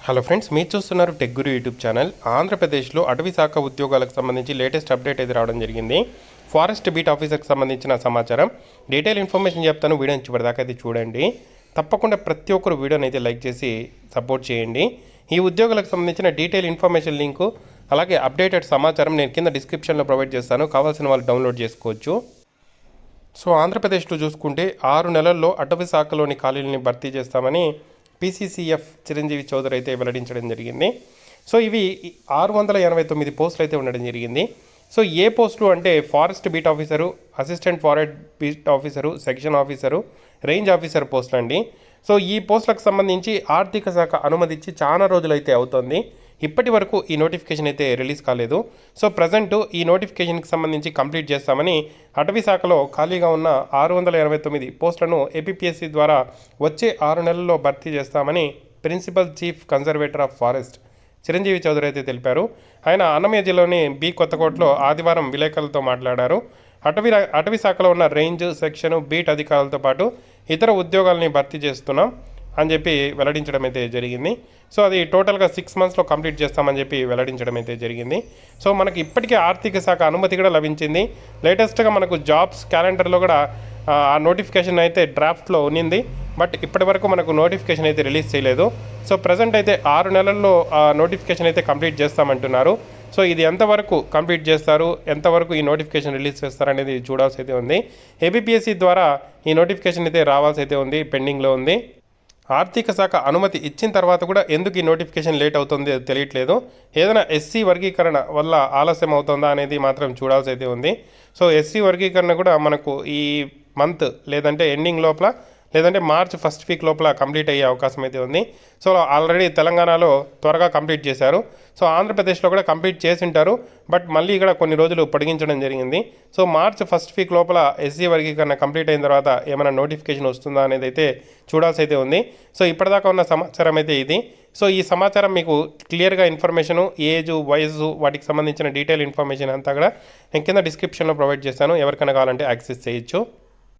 Hello friends, మీరు చూస్తున్నారు tech గురు YouTube channel. ఆంధ్రప్రదేశ్లో అటవీ శాఖ ఉద్యోగాలకు సంబంధించి లేటెస్ట్ అప్డేట్ అయితే రావడం జరిగింది. ఫారెస్ట్ బీట్ ఆఫీసర్కి సంబంధించిన సమాచారం, డీటెయిల్ ఇన్ఫర్మేషన్ చెప్తాను. వీడియో చివరిదాకా అయితే చూడండి. తప్పకుండా ప్రతి ఒక్కరు వీడియోని అయితే లైక్ చేసి సపోర్ట్ చేయండి. ఈ ఉద్యోగాలకు సంబంధించిన డీటెయిల్ ఇన్ఫర్మేషన్ లింకు అలాగే అప్డేటెడ్ సమాచారం నేను కింద డిస్క్రిప్షన్లో ప్రొవైడ్ చేస్తాను. కావాల్సిన వాళ్ళు డౌన్లోడ్ చేసుకోవచ్చు. సో ఆంధ్రప్రదేశ్లో చూసుకుంటే 6 నెలల్లో అటవీ శాఖలోని ఖాళీలని భర్తీ చేస్తామని పీసీసీఎఫ్ చిరంజీవి చౌదరి అయితే వెల్లడించడం జరిగింది. సో ఇవి 689 పోస్టులు అయితే ఉండడం జరిగింది. సో ఏ పోస్టులు అంటే forest beat officer, assistant forest beat officer, section officer, range officer పోస్టులు అండి. సో ఈ పోస్టులకు సంబంధించి ఆర్థిక శాఖ అనుమతి ఇచ్చి చాలా రోజులైతే అవుతుంది. ఇప్పటి వరకు ఈ నోటిఫికేషన్ అయితే రిలీజ్ కాలేదు. సో ప్రజెంట్ ఈ నోటిఫికేషన్కి సంబంధించి కంప్లీట్ చేస్తామని అటవీ శాఖలో ఖాళీగా ఉన్న 689 పోస్టులను ఏపీపీఎస్సీ ద్వారా వచ్చే 6 నెలల్లో భర్తీ చేస్తామని principal chief conservator of forest Chiranjeevi Chaudhary అయితే తెలిపారు. ఆయన అన్నమయ్య జిల్లాలోని బి కొత్తకోటలో ఆదివారం విలేకరులతో మాట్లాడారు. అటవీ శాఖలో ఉన్న రేంజ్, సెక్షన్, బీట్ అధికారులతో పాటు ఇతర ఉద్యోగాలని భర్తీ చేస్తున్నాం అని చెప్పి వెల్లడించడం అయితే జరిగింది. సో అది టోటల్గా 6 మంత్స్లో కంప్లీట్ చేస్తామని చెప్పి వెల్లడించడం అయితే జరిగింది. సో మనకి ఇప్పటికే ఆర్థిక శాఖ అనుమతి కూడా లభించింది. లేటెస్ట్గా మనకు జాబ్స్ క్యాలెండర్లో కూడా ఆ నోటిఫికేషన్ అయితే డ్రాఫ్ట్లో ఉన్నింది. బట్ ఇప్పటి వరకు మనకు నోటిఫికేషన్ అయితే రిలీజ్ చేయలేదు. సో ప్రజెంట్ అయితే 6 నెలల్లో నోటిఫికేషన్ అయితే కంప్లీట్ చేస్తామంటున్నారు. సో ఇది ఎంతవరకు కంప్లీట్ చేస్తారు, ఎంతవరకు ఈ నోటిఫికేషన్ రిలీజ్ చేస్తారు అనేది చూడాల్సి అయితే ఉంది. ఏబిపిఎస్సి ద్వారా ఈ నోటిఫికేషన్ అయితే రావాల్సి అయితే ఉంది, పెండింగ్లో ఉంది. ఆర్థిక శాఖ అనుమతి ఇచ్చిన తర్వాత కూడా ఎందుకు ఈ నోటిఫికేషన్ లేట్ అవుతుంది తెలియట్లేదు. ఏదైనా ఎస్సీ వర్గీకరణ వల్ల ఆలస్యం అవుతుందా అనేది మాత్రం చూడాల్సి అయితే ఉంది. సో ఎస్సీ వర్గీకరణ కూడా మనకు ఈ మంత్ లేదంటే ఎండింగ్ లోపల లేదంటే మార్చ్ ఫస్ట్ వీక్ లోపల కంప్లీట్ అయ్యే అవకాశం అయితే ఉంది. సో ఆల్రెడీ తెలంగాణలో త్వరగా కంప్లీట్ చేశారు. సో ఆంధ్రప్రదేశ్లో కూడా కంప్లీట్ చేసి ఉంటారు. బట్ మళ్ళీ ఇక్కడ కొన్ని రోజులు పొడిగించడం జరిగింది. సో మార్చ్ ఫస్ట్ వీక్ లోపల ఎస్సీ వర్గీకరణ కంప్లీట్ అయిన తర్వాత ఏమైనా నోటిఫికేషన్ వస్తుందా అనేది అయితే చూడాల్సి అయితే ఉంది. సో ఇప్పటిదాకా ఉన్న సమాచారం అయితే ఇది. సో ఈ సమాచారం మీకు క్లియర్గా ఇన్ఫర్మేషను, ఏజు, వయసు, వాటికి సంబంధించిన డీటెయిల్ ఇన్ఫర్మేషన్ అంతా కూడా నేను కింద డిస్క్రిప్షన్లో ప్రొవైడ్ చేస్తాను. ఎవరికైనా కావాలంటే యాక్సెస్ చేయొచ్చు.